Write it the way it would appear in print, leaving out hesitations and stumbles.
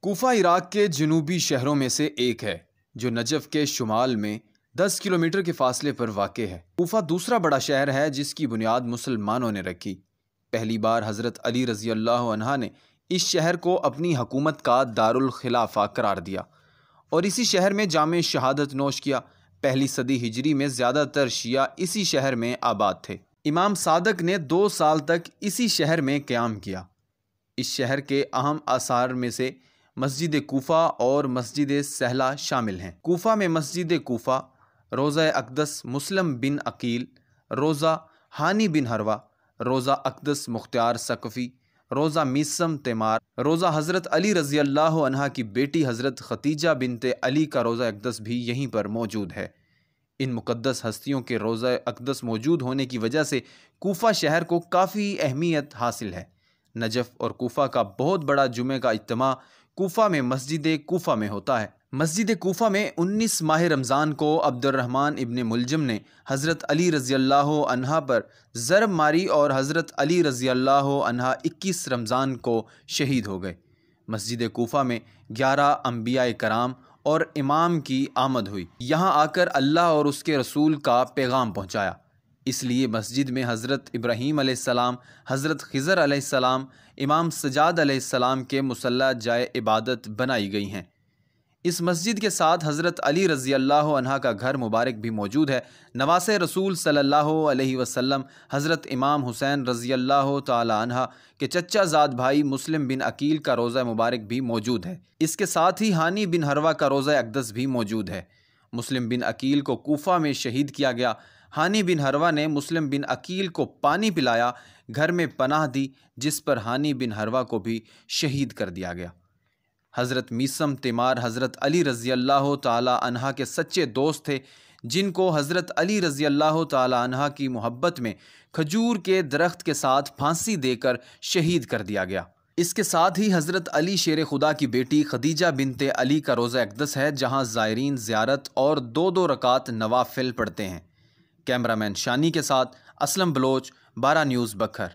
کوفہ عراق کے جنوبی شہروں میں سے ایک ہے جو نجف کے شمال میں 10 کلومیٹر کے فاصلے پر واقع ہے۔ کوفہ دوسرا بڑا شہر ہے جس کی بنیاد مسلمانوں نے رکھی۔ پہلی بار حضرت علی رضی اللہ عنہ نے اس شہر کو اپنی حکومت کا دارالخلافہ قرار دیا اور اسی شہر میں جام شہادت نوش کیا۔ پہلی صدی ہجری میں زیادہ تر شیعہ اسی شہر میں آباد تھے۔ امام صادق نے 2 سال تک اسی شہر میں قیام کیا۔ اس شہر کے اہم آثار میں سے مسجد کوفہ اور مسجد سہلہ شامل ہیں۔ کوفہ میں مسجد کوفہ، روضہ اقدس مسلم بن عقیل، روضہ ہانی بن حروہ، روضہ اقدس مختار ثقفی، روضہ میثم تیمار، روضہ حضرت علی رضی اللہ عنہ کی بیٹی حضرت ختیجہ بنت علی کا روضہ اقدس بھی یہیں پر موجود ہے۔ ان مقدس ہستیوں کے روضہ اقدس موجود ہونے کی وجہ سے کوفہ شہر کو کافی اہمیت حاصل ہے۔ نجف اور کوفہ کا بہت بڑا جمعہ کا اجتماع کوفہ میں مسجد کوفہ میں ہوتا ہے۔ مسجد کوفہ میں 19 ماہ رمضان کو عبد الرحمن ابن ملجم نے حضرت علی رضی اللہ عنہ پر ضرب ماری اور حضرت علی رضی اللہ عنہ 21 رمضان کو شہید ہو گئے۔ مسجد کوفہ میں 11 انبیاء کرام اور امام کی آمد ہوئی۔ یہاں آ کر اللہ اور اس کے رسول کا پیغام پہنچایا، اس لیے مسجد میں حضرت ابراہیم علیہ السلام، حضرت خضر علیہ السلام، امام سجاد علیہ السلام کے مصلی جائے عبادت بنائی گئی ہیں۔ اس مسجد کے ساتھ حضرت علی رضی اللہ عنہ کا گھر مبارک بھی موجود ہے۔ نواسہ رسول صلی اللہ علیہ وسلم حضرت امام حسین رضی اللہ تعالی عنہ کے چچا زاد بھائی مسلم بن عقیل کا روضہ مبارک بھی موجود ہے۔ اس کے ساتھ ہی ہانی بن حروہ کا روضہ اقدس بھی موجود ہے۔ مسلم بن عقیل کو کوفہ میں شہید کیا گیا۔ ہانی بن حروہ نے مسلم بن عقیل کو پانی پلایا، گھر میں پناہ دی، جس پر ہانی بن حروہ کو بھی شہید کر دیا گیا۔ حضرت میثم تیمار حضرت علی رضی اللہ تعالی عنہ کے سچے دوست تھے، جن کو حضرت علی رضی اللہ تعالی عنہ کی محبت میں کھجور کے درخت کے ساتھ پھانسی دے کر شہید کر دیا گیا۔ اس کے ساتھ ہی حضرت علی شیر خدا کی بیٹی خدیجہ بنت علی کا روضہ اقدس ہے، جہاں زائرین زیارت اور 2 رکعت نوافل پڑھتے ہیں۔ کیمرہ مین شانی کے ساتھ اسلم بلوچ، 12 نیوز بکھر۔